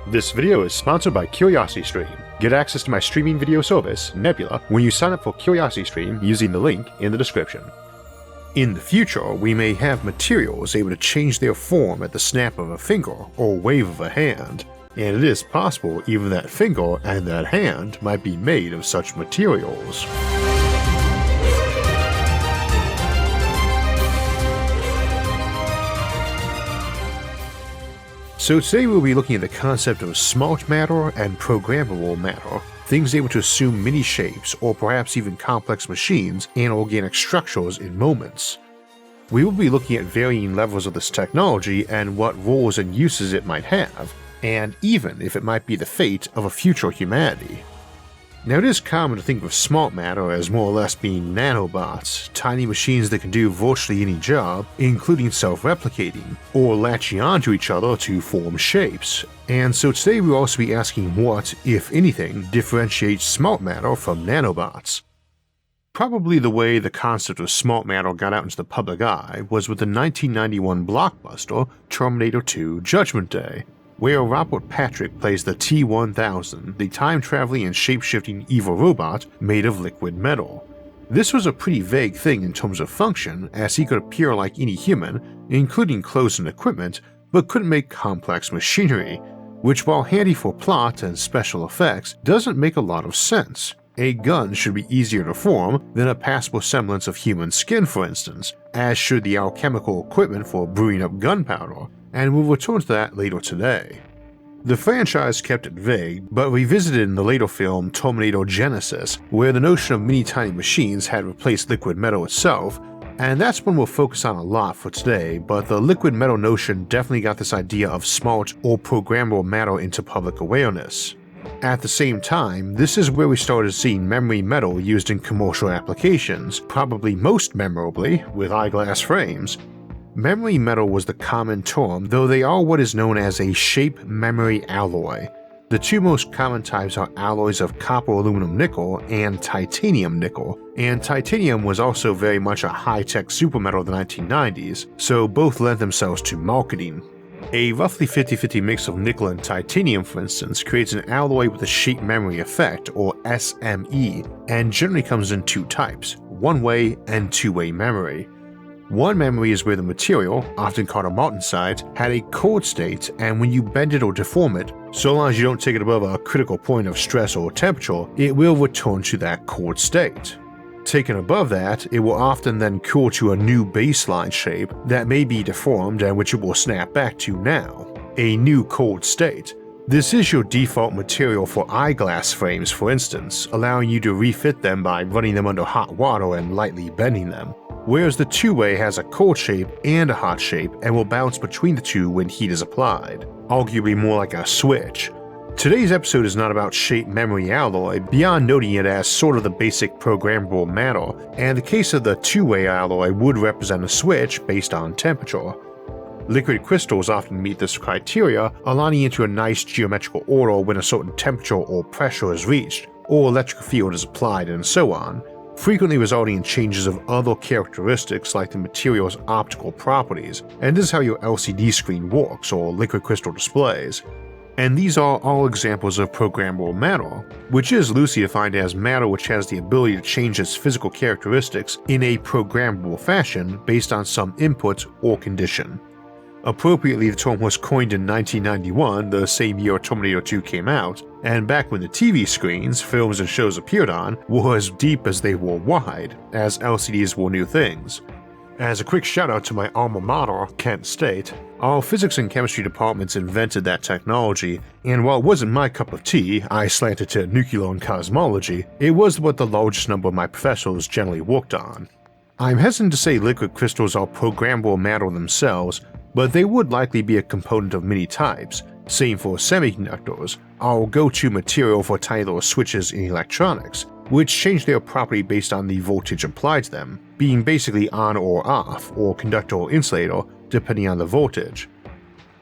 This video is sponsored by CuriosityStream. Get access to my streaming video service, Nebula, when you sign up for CuriosityStream using the link in the description. In the future, we may have materials able to change their form at the snap of a finger or wave of a hand, and it is possible even that finger and that hand might be made of such materials. So today we'll be looking at the concept of smart matter and programmable matter, things able to assume many shapes or perhaps even complex machines and organic structures in moments. We will be looking at varying levels of this technology and what roles and uses it might have, and even if it might be the fate of a future humanity. Now, it is common to think of smart matter as more or less being nanobots, tiny machines that can do virtually any job, including self-replicating, or latching onto each other to form shapes. And so today we'll also be asking what, if anything, differentiates smart matter from nanobots. Probably the way the concept of smart matter got out into the public eye was with the 1991 blockbuster Terminator 2: Judgment Day, where Robert Patrick plays the T-1000, the time-traveling and shape-shifting evil robot made of liquid metal. This was a pretty vague thing in terms of function, as he could appear like any human, including clothes and equipment, but couldn't make complex machinery, which, while handy for plot and special effects, doesn't make a lot of sense. A gun should be easier to form than a passable semblance of human skin, for instance, as should the alchemical equipment for brewing up gunpowder, and we'll return to that later today. The franchise kept it vague, but revisited in the later film Terminator Genesis, where the notion of many tiny machines had replaced liquid metal itself, and that's one we'll focus on a lot for today, but the liquid metal notion definitely got this idea of smart or programmable matter into public awareness. At the same time, this is where we started seeing memory metal used in commercial applications, probably most memorably with eyeglass frames. Memory metal was the common term, though they are what is known as a shape memory alloy. The two most common types are alloys of copper aluminum nickel and titanium nickel, and titanium was also very much a high-tech supermetal of the 1990s, so both lent themselves to marketing. A roughly 50-50 mix of nickel and titanium, for instance, creates an alloy with a shape memory effect, or SME, and generally comes in two types, one-way and two-way memory. One memory is where the material, often called a martensite, had a cold state, and when you bend it or deform it, so long as you don't take it above a critical point of stress or temperature, it will return to that cold state. Taken above that, it will often then cool to a new baseline shape that may be deformed and which it will snap back to now, a new cold state. This is your default material for eyeglass frames, for instance, allowing you to refit them by running them under hot water and lightly bending them, whereas the two-way has a cold shape and a hot shape and will bounce between the two when heat is applied, arguably more like a switch. Today's episode is not about shape memory alloy, beyond noting it as sort of the basic programmable matter, and the case of the two-way alloy would represent a switch based on temperature. Liquid crystals often meet this criteria, aligning into a nice geometrical order when a certain temperature or pressure is reached, or electric field is applied, and so on, frequently resulting in changes of other characteristics like the material's optical properties, and this is how your LCD screen works or liquid crystal displays. And these are all examples of programmable matter, which is loosely defined as matter which has the ability to change its physical characteristics in a programmable fashion based on some input or condition. Appropriately, the term was coined in 1991, the same year Terminator 2 came out, and back when the TV screens, films, and shows appeared on were as deep as they were wide, as LCDs were new things. As a quick shout out to my alma mater, Kent State, our physics and chemistry departments invented that technology, and while it wasn't my cup of tea, I slanted to nuclear and cosmology, it was what the largest number of my professors generally worked on. I'm hesitant to say liquid crystals are programmable matter themselves, but they would likely be a component of many types. Same for semiconductors, our go-to material for tiny little switches in electronics, which change their property based on the voltage applied to them, being basically on or off, or conductor or insulator, depending on the voltage.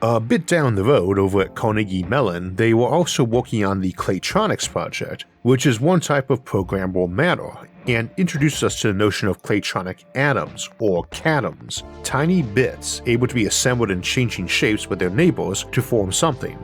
A bit down the road over at Carnegie Mellon, they were also working on the Claytronics project, which is one type of programmable matter, and introduced us to the notion of Claytronic Atoms, or catoms, tiny bits able to be assembled in changing shapes with their neighbors to form something.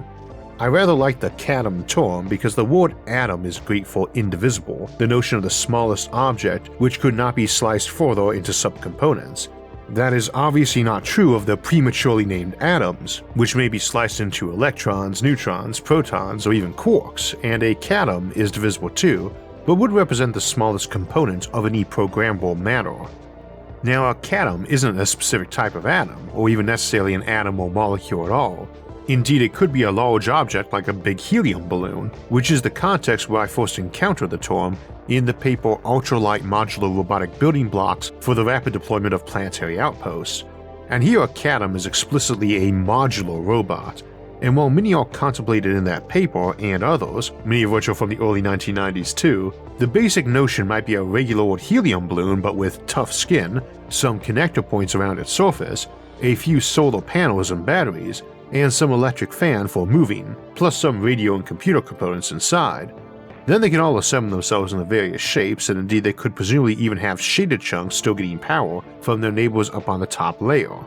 I rather like the catom term because the word atom is great for indivisible, the notion of the smallest object which could not be sliced further into subcomponents. That is obviously not true of the prematurely named atoms, which may be sliced into electrons, neutrons, protons, or even quarks, and a catom is divisible too, but would represent the smallest component of any programmable matter. Now, a catom isn't a specific type of atom, or even necessarily an atom or molecule at all. Indeed, it could be a large object like a big helium balloon, which is the context where I first encountered the term in the paper Ultralight Modular Robotic Building Blocks for the Rapid Deployment of Planetary Outposts. And here a catom is explicitly a modular robot, and while many are contemplated in that paper and others, many of which are from the early 1990s too, the basic notion might be a regular old helium balloon but with tough skin, some connector points around its surface, a few solar panels and batteries, and some electric fan for moving, plus some radio and computer components inside. Then they can all assemble themselves into various shapes, and indeed they could presumably even have shaded chunks still getting power from their neighbors up on the top layer.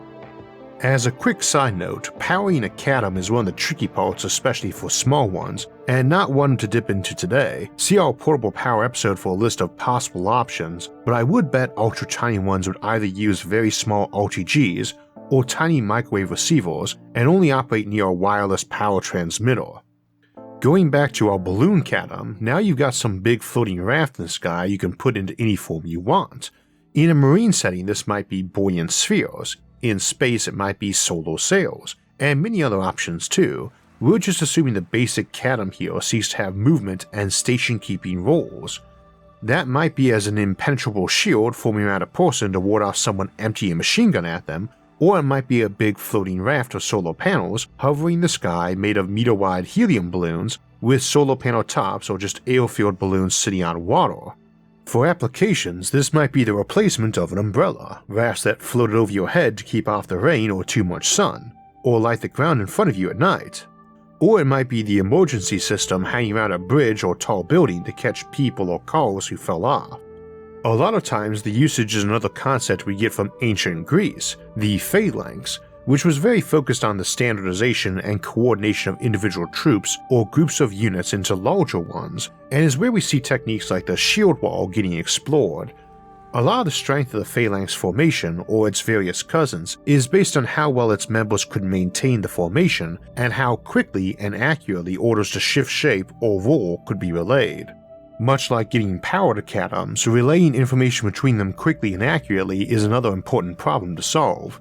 As a quick side note, powering a catom is one of the tricky parts, especially for small ones, and not one to dip into today. See our portable power episode for a list of possible options, but I would bet ultra tiny ones would either use very small RTGs or tiny microwave receivers and only operate near a wireless power transmitter. Going back to our balloon catom, now you've got some big floating raft in the sky you can put into any form you want. In a marine setting, this might be buoyant spheres. In space, it might be solar sails, and many other options too. We're just assuming the basic catom here seeks to have movement and station-keeping roles. That might be as an impenetrable shield forming around a person to ward off someone emptying a machine gun at them, or it might be a big floating raft of solar panels hovering in the sky made of meter-wide helium balloons with solar panel tops or just air-filled balloons sitting on water. For applications, this might be the replacement of an umbrella, rafts that floated over your head to keep off the rain or too much sun, or light the ground in front of you at night. Or it might be the emergency system hanging around a bridge or tall building to catch people or cars who fell off. A lot of times the usage is another concept we get from ancient Greece, the phalanx, which was very focused on the standardization and coordination of individual troops or groups of units into larger ones, and is where we see techniques like the shield wall getting explored. A lot of the strength of the phalanx formation, or its various cousins, is based on how well its members could maintain the formation and how quickly and accurately orders to shift shape or roll could be relayed. Much like getting power to catoms, relaying information between them quickly and accurately is another important problem to solve.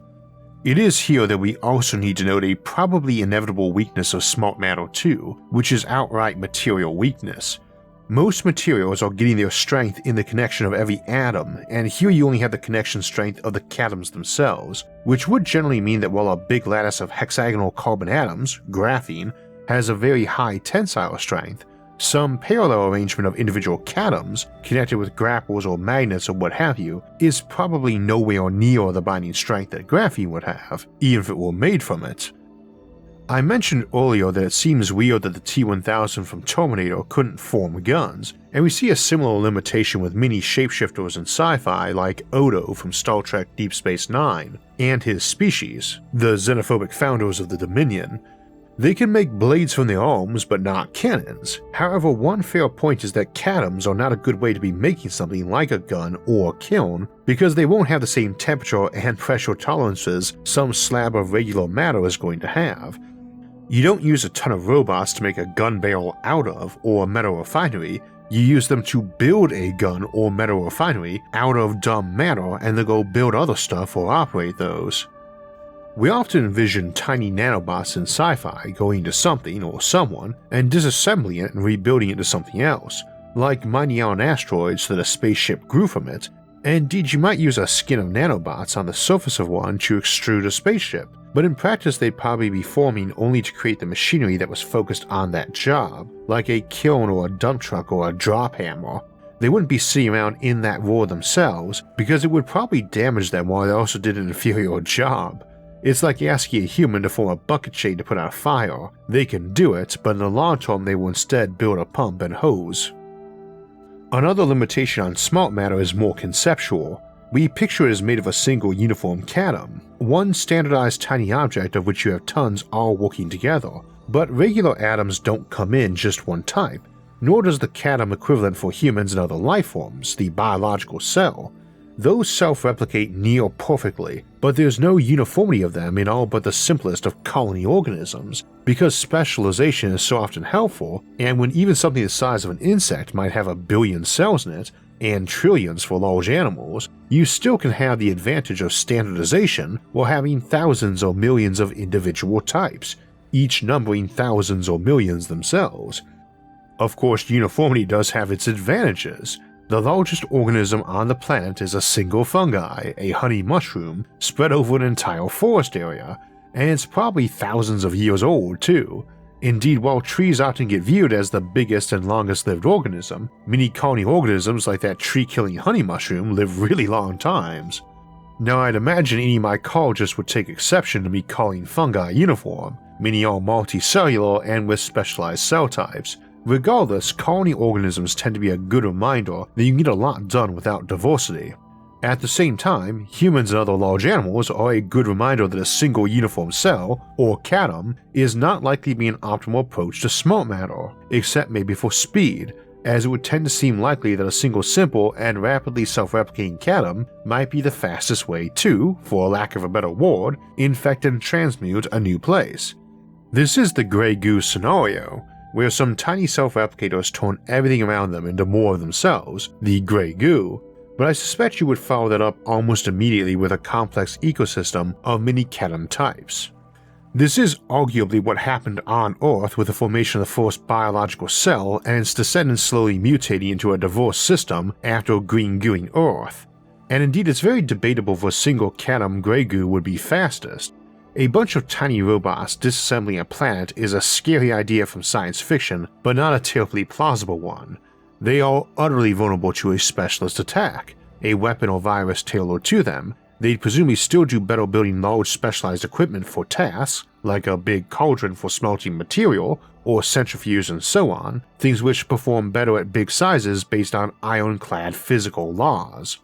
It is here that we also need to note a probably inevitable weakness of smart matter too, which is outright material weakness. Most materials are getting their strength in the connection of every atom, and here you only have the connection strength of the catoms themselves, which would generally mean that while a big lattice of hexagonal carbon atoms, graphene, has a very high tensile strength, some parallel arrangement of individual catoms, connected with grapples or magnets or what have you, is probably nowhere near the binding strength that graphene would have, even if it were made from it. I mentioned earlier that it seems weird that the T-1000 from Terminator couldn't form guns, and we see a similar limitation with many shapeshifters in sci-fi like Odo from Star Trek Deep Space Nine, and his species, the xenophobic founders of the Dominion. They can make blades from their arms, but not cannons. However, one fair point is that catoms are not a good way to be making something like a gun or a kiln, because they won't have the same temperature and pressure tolerances some slab of regular matter is going to have. You don't use a ton of robots to make a gun barrel out of, or a metal refinery. You use them to build a gun or metal refinery out of dumb matter and then go build other stuff or operate those. We often envision tiny nanobots in sci-fi going into something or someone and disassembling it and rebuilding it into something else, like mining out an asteroid so that a spaceship grew from it, and indeed you might use a skin of nanobots on the surface of one to extrude a spaceship, but in practice they'd probably be forming only to create the machinery that was focused on that job, like a kiln or a dump truck or a drop hammer. They wouldn't be sitting around in that war themselves because it would probably damage them while they also did an inferior job. It's like asking a human to form a bucket shade to put out a fire. They can do it, but in the long term they will instead build a pump and hose. Another limitation on smart matter is more conceptual. We picture it as made of a single uniform catom, one standardized tiny object of which you have tons all working together, But regular atoms don't come in just one type, nor does the catom equivalent for humans and other life forms, the biological cell. Those self-replicate near perfectly, but there's no uniformity of them in all but the simplest of colony organisms, because specialization is so often helpful, and when even something the size of an insect might have 1 billion cells in it, and trillions for large animals, you still can have the advantage of standardization while having thousands or millions of individual types, each numbering thousands or millions themselves. Of course, uniformity does have its advantages. The largest organism on the planet is a single fungi, a honey mushroom, spread over an entire forest area, and it's probably thousands of years old too. Indeed, while trees often get viewed as the biggest and longest-lived organism, many colony organisms like that tree-killing honey mushroom live really long times. Now I'd imagine any mycologist would take exception to me calling fungi uniform, many are multicellular and with specialized cell types. Regardless, colony organisms tend to be a good reminder that you can get a lot done without diversity. At the same time, humans and other large animals are a good reminder that a single uniform cell, or catom, is not likely to be an optimal approach to smart matter, except maybe for speed, as it would tend to seem likely that a single simple and rapidly self-replicating catom might be the fastest way to, for lack of a better word, infect and transmute a new place. This is the Grey Goo scenario, where some tiny self-replicators turn everything around them into more of themselves, the Grey Goo, but I suspect you would follow that up almost immediately with a complex ecosystem of many catom types. This is arguably what happened on Earth with the formation of the first biological cell and its descendants slowly mutating into a diverse system after green gooing Earth. And indeed it's very debatable if a single catom Grey Goo would be fastest. A bunch of tiny robots disassembling a planet is a scary idea from science fiction, but not a terribly plausible one. They are utterly vulnerable to a specialist attack, a weapon or virus tailored to them. They'd presumably still do better building large specialized equipment for tasks, like a big cauldron for smelting material, or centrifuge and so on, things which perform better at big sizes based on ironclad physical laws.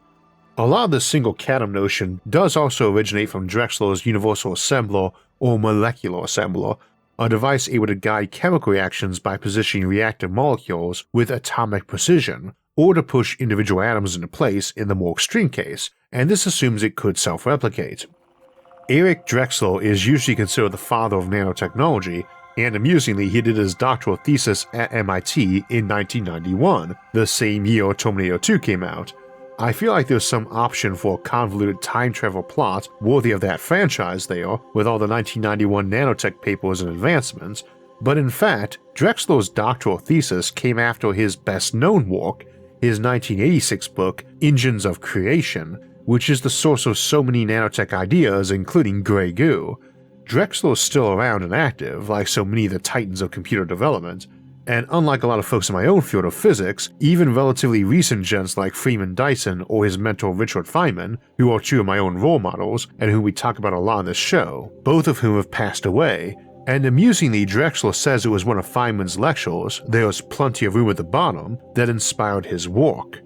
A lot of the single catom notion does also originate from Drexler's universal assembler or molecular assembler, a device able to guide chemical reactions by positioning reactive molecules with atomic precision, or to push individual atoms into place in the more extreme case, and this assumes it could self-replicate. Eric Drexler is usually considered the father of nanotechnology, and amusingly he did his doctoral thesis at MIT in 1991, the same year Terminator 2 came out. I feel like there's some option for a convoluted time travel plot worthy of that franchise there, with all the 1991 nanotech papers and advancements, but in fact, Drexler's doctoral thesis came after his best-known work, his 1986 book, Engines of Creation, which is the source of so many nanotech ideas including Grey Goo. Drexler's still around and active, like so many of the titans of computer development, and unlike a lot of folks in my own field of physics, even relatively recent gents like Freeman Dyson or his mentor Richard Feynman, who are two of my own role models and who we talk about a lot on this show, both of whom have passed away, and amusingly Drexler says it was one of Feynman's lectures, There's Plenty of Room at the Bottom, that inspired his work.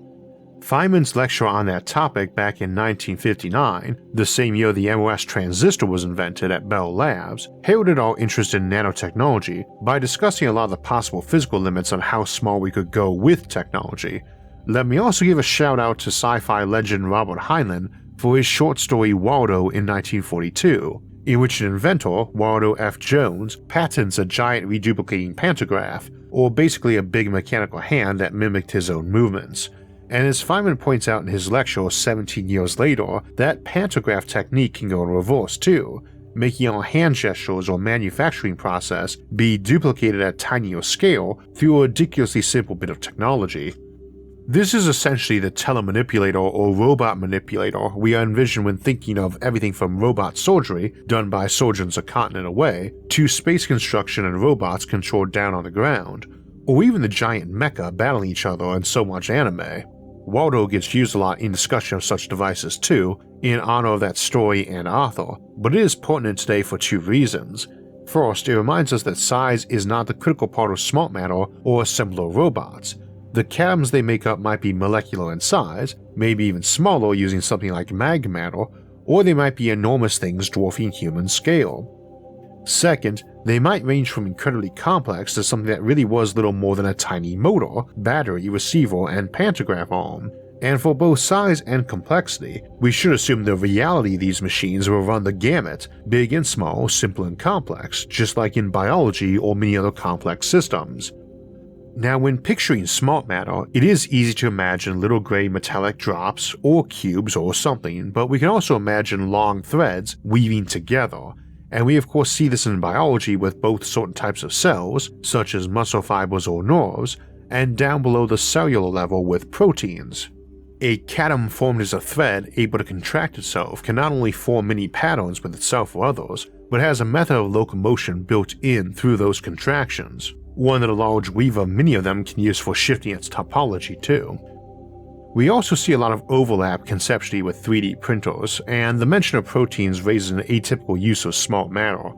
Feynman's lecture on that topic back in 1959, the same year the MOS transistor was invented at Bell Labs, heralded our interest in nanotechnology by discussing a lot of the possible physical limits on how small we could go with technology. Let me also give a shout out to sci-fi legend Robert Heinlein for his short story Waldo in 1942, in which an inventor, Waldo F. Jones, patents a giant reduplicating pantograph, or basically a big mechanical hand that mimicked his own movements. And as Feynman points out in his lecture 17 years later, that pantograph technique can go in reverse too, making our hand gestures or manufacturing process be duplicated at tinier scale through a ridiculously simple bit of technology. This is essentially the telemanipulator or robot manipulator we envision when thinking of everything from robot surgery done by surgeons a continent away to space construction and robots controlled down on the ground, or even the giant mecha battling each other in so much anime. Waldo gets used a lot in discussion of such devices too, in honor of that story and author, but it is pertinent today for two reasons. First, it reminds us that size is not the critical part of smart matter or assembler robots. The catoms they make up might be molecular in size, maybe even smaller using something like mag matter, or they might be enormous things dwarfing human scale. Second, they might range from incredibly complex to something that really was little more than a tiny motor, battery, receiver, and pantograph arm. And for both size and complexity, we should assume the reality of these machines will run the gamut, big and small, simple and complex, just like in biology or many other complex systems. Now, when picturing smart matter, it is easy to imagine little gray metallic drops or cubes or something, but we can also imagine long threads weaving together. And we of course see this in biology with both certain types of cells, such as muscle fibers or nerves, and down below the cellular level with proteins. A catom formed as a thread able to contract itself can not only form many patterns with itself or others, but has a method of locomotion built in through those contractions, one that a large weaver, many of them, can use for shifting its topology too. We also see a lot of overlap conceptually with 3D printers, and the mention of proteins raises an atypical use of smart matter.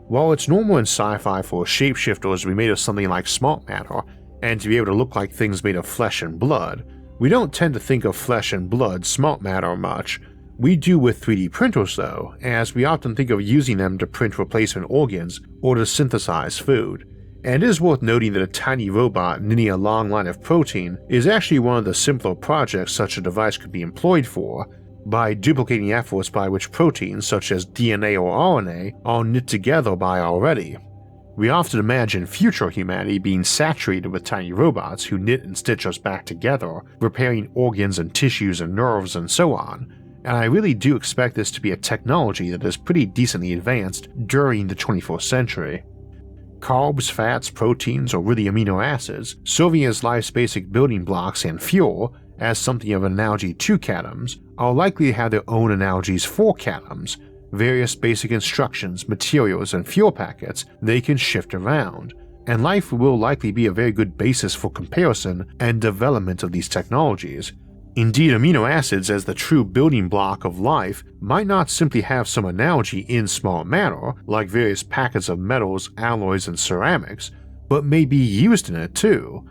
While it's normal in sci-fi for shapeshifters to be made of something like smart matter, and to be able to look like things made of flesh and blood, we don't tend to think of flesh and blood smart matter much. We do with 3D printers though, as we often think of using them to print replacement organs or to synthesize food. And it is worth noting that a tiny robot knitting a long line of protein is actually one of the simpler projects such a device could be employed for, by duplicating efforts by which proteins such as DNA or RNA are knit together by already. We often imagine future humanity being saturated with tiny robots who knit and stitch us back together, repairing organs and tissues and nerves and so on, and I really do expect this to be a technology that is pretty decently advanced during the 21st century. Carbs, fats, proteins, or really amino acids, serving as life's basic building blocks and fuel, as something of an analogy to catoms, are likely to have their own analogies for catoms, various basic instructions, materials, and fuel packets they can shift around, and life will likely be a very good basis for comparison and development of these technologies. Indeed, amino acids as the true building block of life might not simply have some analogy in smart matter, like various packets of metals, alloys, and ceramics, but may be used in it too.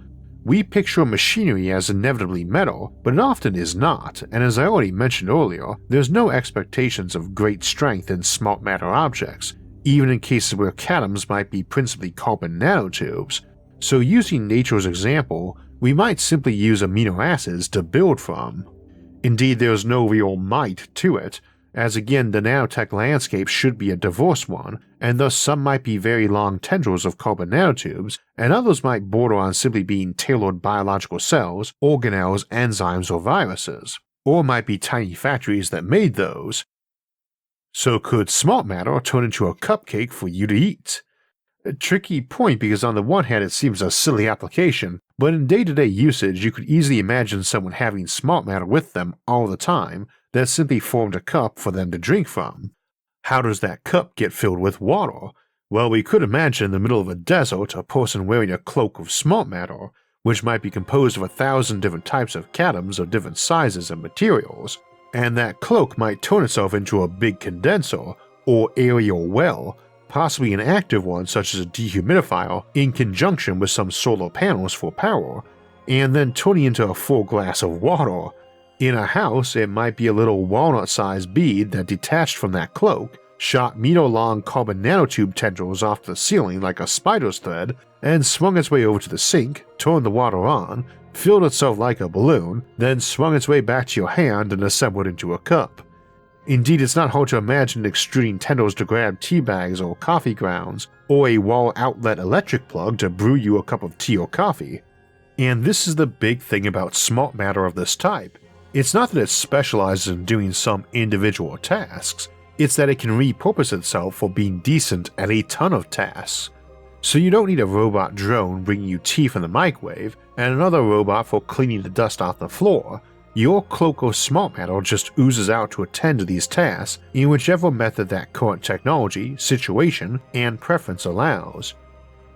We picture machinery as inevitably metal, but it often is not, and as I already mentioned earlier, there's no expectations of great strength in smart matter objects, even in cases where catoms might be principally carbon nanotubes. So using nature's example, we might simply use amino acids to build from. Indeed, there's no real might to it, as again the nanotech landscape should be a diverse one, and thus some might be very long tendrils of carbon nanotubes, and others might border on simply being tailored biological cells, organelles, enzymes, or viruses, or might be tiny factories that made those. So could smart matter turn into a cupcake for you to eat? A tricky point because on the one hand it seems a silly application, but in day-to-day usage you could easily imagine someone having smart matter with them all the time that simply formed a cup for them to drink from. How does that cup get filled with water? Well, we could imagine in the middle of a desert a person wearing a cloak of smart matter, which might be composed of 1,000 different types of catoms of different sizes and materials, and that cloak might turn itself into a big condenser, or aerial well, possibly an active one such as a dehumidifier in conjunction with some solar panels for power, and then turning into a full glass of water. In a house, it might be a little walnut-sized bead that detached from that cloak, shot meter-long carbon nanotube tendrils off the ceiling like a spider's thread, and swung its way over to the sink, turned the water on, filled itself like a balloon, then swung its way back to your hand and assembled into a cup. Indeed, it's not hard to imagine extruding tendrils to grab tea bags or coffee grounds, or a wall outlet electric plug to brew you a cup of tea or coffee. And this is the big thing about smart matter of this type. It's not that it specializes in doing some individual tasks, it's that it can repurpose itself for being decent at a ton of tasks. So you don't need a robot drone bringing you tea from the microwave and another robot for cleaning the dust off the floor. Your cloak of smart matter just oozes out to attend to these tasks in whichever method that current technology, situation, and preference allows.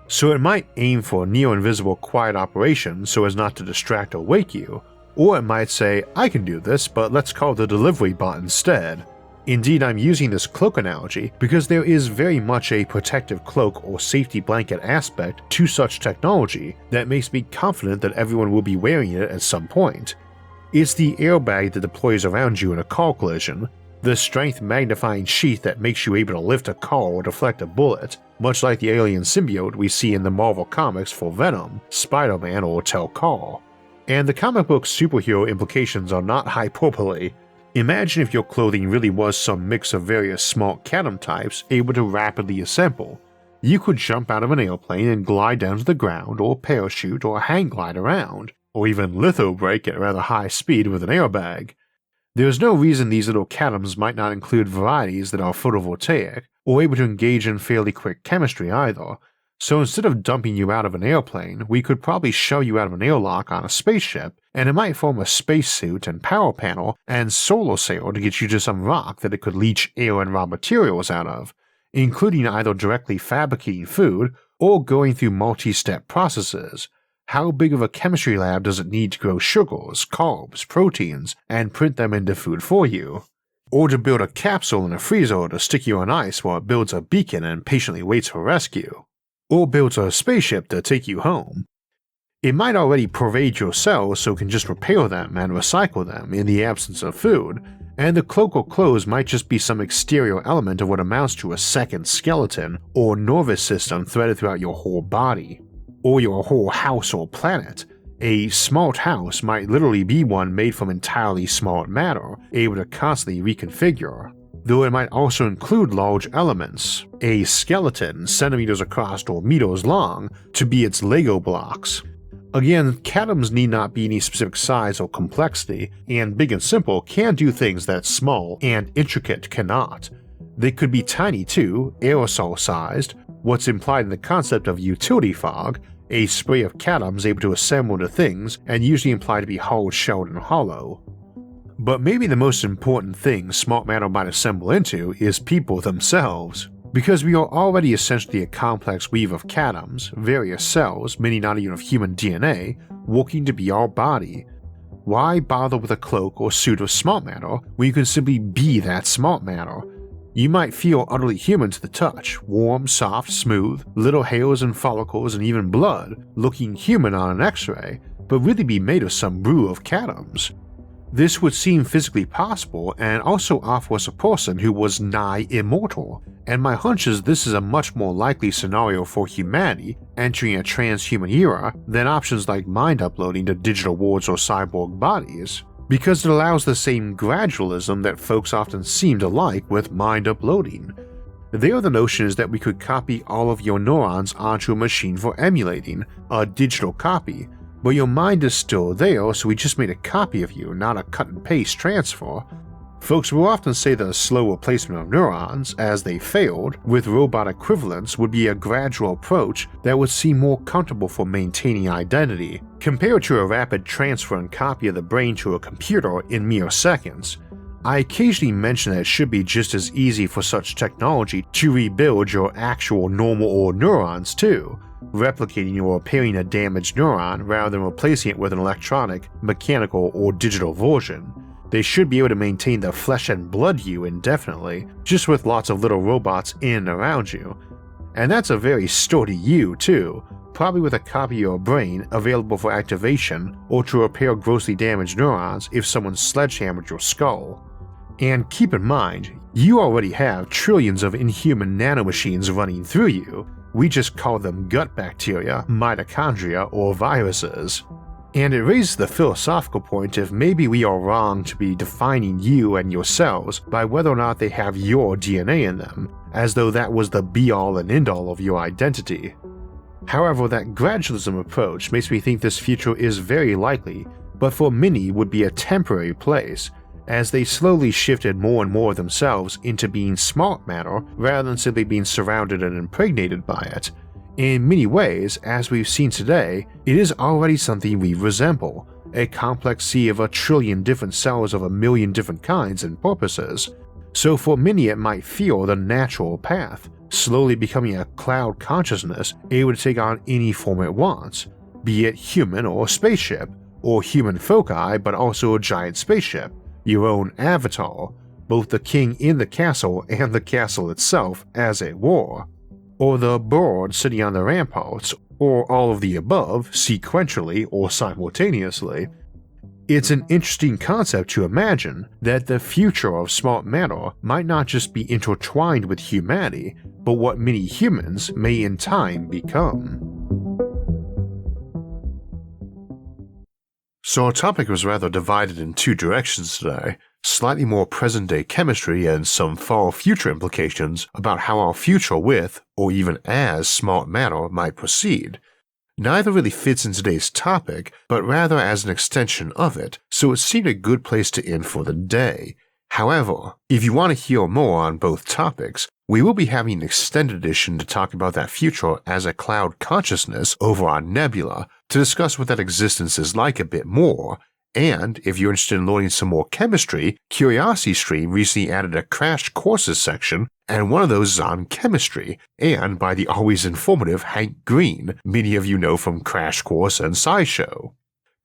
So it might aim for near-invisible quiet operation so as not to distract or wake you, or it might say, I can do this, but let's call the delivery bot instead. Indeed, I'm using this cloak analogy because there is very much a protective cloak or safety blanket aspect to such technology that makes me confident that everyone will be wearing it at some point. It's the airbag that deploys around you in a car collision, The strength magnifying sheath that makes you able to lift a car or deflect a bullet, much like the alien symbiote we see in the Marvel comics for Venom, Spider-Man, or Tel-Kar. And the comic book superhero implications are not hyperbole. Imagine if your clothing really was some mix of various small atom types able to rapidly assemble. You could jump out of an airplane and glide down to the ground, or parachute, or hang glide around, or even litho brake at rather high speed with an airbag. There's no reason these little catoms might not include varieties that are photovoltaic, or able to engage in fairly quick chemistry either. So instead of dumping you out of an airplane, we could probably shove you out of an airlock on a spaceship, and it might form a spacesuit and power panel and solar sail to get you to some rock that it could leach air and raw materials out of, including either directly fabricating food or going through multi-step processes. How big of a chemistry lab does it need to grow sugars, carbs, proteins, and print them into food for you? Or to build a capsule in a freezer to stick you on ice while it builds a beacon and patiently waits for rescue? Or builds a spaceship to take you home? It might already pervade your cells so it can just repair them and recycle them in the absence of food, and the cloak or clothes might just be some exterior element of what amounts to a second skeleton or nervous system threaded throughout your whole body. Or your whole house or planet. A smart house might literally be one made from entirely smart matter, able to constantly reconfigure, though it might also include large elements, a skeleton centimeters across or meters long, to be its Lego blocks. Again, catoms need not be any specific size or complexity, and big and simple can do things that small and intricate cannot. They could be tiny too, aerosol-sized, what's implied in the concept of utility fog, a spray of catoms able to assemble into things and usually implied to be hard-shelled and hollow. But maybe the most important thing smart matter might assemble into is people themselves, because we are already essentially a complex weave of catoms, various cells, many not even of human DNA, working to be our body. Why bother with a cloak or suit of smart matter when you can simply be that smart matter? You might feel utterly human to the touch, warm, soft, smooth, little hairs and follicles and even blood, looking human on an x-ray, but really be made of some brew of catoms. This would seem physically possible and also offer us a person who was nigh immortal, and my hunch is this is a much more likely scenario for humanity entering a transhuman era than options like mind uploading to digital wards or cyborg bodies, because it allows the same gradualism that folks often seem to like with mind uploading. There the notion is that we could copy all of your neurons onto a machine for emulating, a digital copy, but your mind is still there, so we just made a copy of you, not a cut and paste transfer. Folks will often say that a slow replacement of neurons, as they failed, with robot equivalents would be a gradual approach that would seem more comfortable for maintaining identity, compared to a rapid transfer and copy of the brain to a computer in mere seconds. I occasionally mention that it should be just as easy for such technology to rebuild your actual normal or neurons too, replicating or repairing a damaged neuron rather than replacing it with an electronic, mechanical, or digital version. They should be able to maintain the flesh and blood you indefinitely, just with lots of little robots in and around you. And that's a very sturdy you too, probably with a copy of your brain available for activation or to repair grossly damaged neurons if someone sledgehammered your skull. And keep in mind, you already have trillions of inhuman nanomachines running through you. We just call them gut bacteria, mitochondria, or viruses. And it raises the philosophical point if maybe we are wrong to be defining you and your cells by whether or not they have your DNA in them, as though that was the be-all and end-all of your identity. However, that gradualism approach makes me think this future is very likely, but for many would be a temporary place, as they slowly shifted more and more of themselves into being smart matter rather than simply being surrounded and impregnated by it. In many ways, as we've seen today, it is already something we resemble, a complex sea of 1 trillion different cells of 1 million different kinds and purposes. So for many it might feel the natural path, slowly becoming a cloud consciousness able to take on any form it wants, be it human or spaceship, or human foci but also a giant spaceship, your own avatar, both the king in the castle and the castle itself as it were, or the bird sitting on the ramparts, or all of the above sequentially or simultaneously. It's an interesting concept to imagine that the future of smart matter might not just be intertwined with humanity, but what many humans may in time become. So our topic was rather divided in two directions today, slightly more present-day chemistry and some far future implications about how our future with, or even as, smart matter might proceed. Neither really fits in today's topic, but rather as an extension of it, so it seemed a good place to end for the day. However, if you want to hear more on both topics, we will be having an extended edition to talk about that future as a cloud consciousness over our nebula, to discuss what that existence is like a bit more. And if you're interested in learning some more chemistry, CuriosityStream recently added a crash courses section, and one of those is on chemistry, and by the always informative Hank Green, many of you know from Crash Course and SciShow.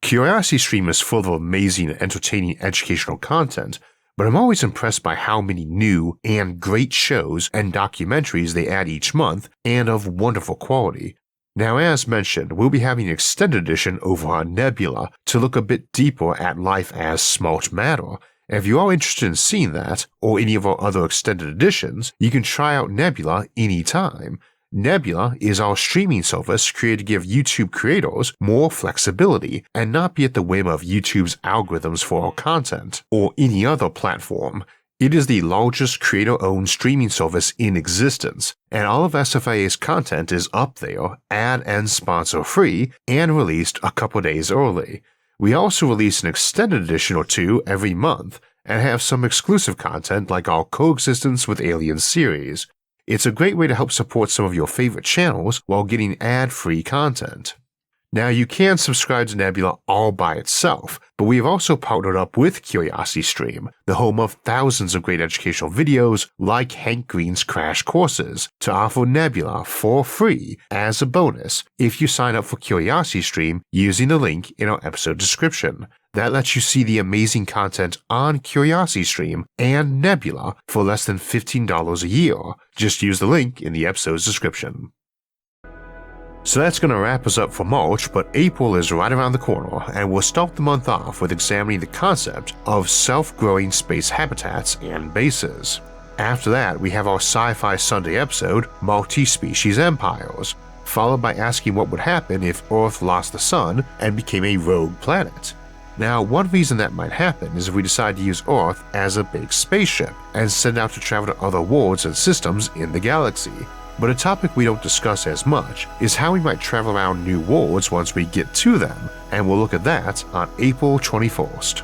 CuriosityStream is full of amazing and entertaining educational content, but I'm always impressed by how many new and great shows and documentaries they add each month, and of wonderful quality. Now, as mentioned, we'll be having an extended edition over on Nebula to look a bit deeper at life as smart matter. And if you are interested in seeing that, or any of our other extended editions, you can try out Nebula anytime. Nebula is our streaming service created to give YouTube creators more flexibility and not be at the whim of YouTube's algorithms for our content, or any other platform. It is the largest creator-owned streaming service in existence, and all of SFIA's content is up there, ad and sponsor free, and released a couple days early. We also release an extended edition or two every month, and have some exclusive content like our Coexistence with Aliens series. It's a great way to help support some of your favorite channels while getting ad-free content. Now, you can subscribe to Nebula all by itself, but we have also partnered up with CuriosityStream, the home of thousands of great educational videos like Hank Green's Crash Courses, to offer Nebula for free as a bonus if you sign up for CuriosityStream using the link in our episode description. That lets you see the amazing content on CuriosityStream and Nebula for less than $15 a year. Just use the link in the episode's description. So that's going to wrap us up for March, but April is right around the corner, and we'll start the month off with examining the concept of self-growing space habitats and bases. After that, we have our Sci-Fi Sunday episode, Multi-Species Empires, followed by asking what would happen if Earth lost the Sun and became a rogue planet. Now, one reason that might happen is if we decide to use Earth as a big spaceship and send out to travel to other worlds and systems in the galaxy. But a topic we don't discuss as much is how we might travel around new worlds once we get to them, and we'll look at that on April 21st.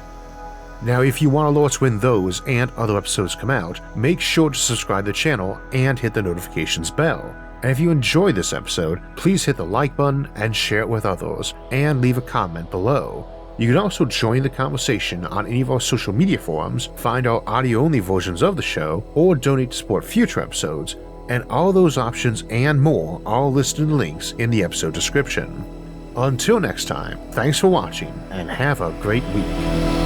Now, if you want alerts when those and other episodes come out, make sure to subscribe to the channel and hit the notifications bell. And if you enjoyed this episode, please hit the like button and share it with others, and leave a comment below. You can also join the conversation on any of our social media forums, find our audio-only versions of the show, or donate to support future episodes, and all those options and more are listed in links in the episode description. Until next time, thanks for watching and have a great week.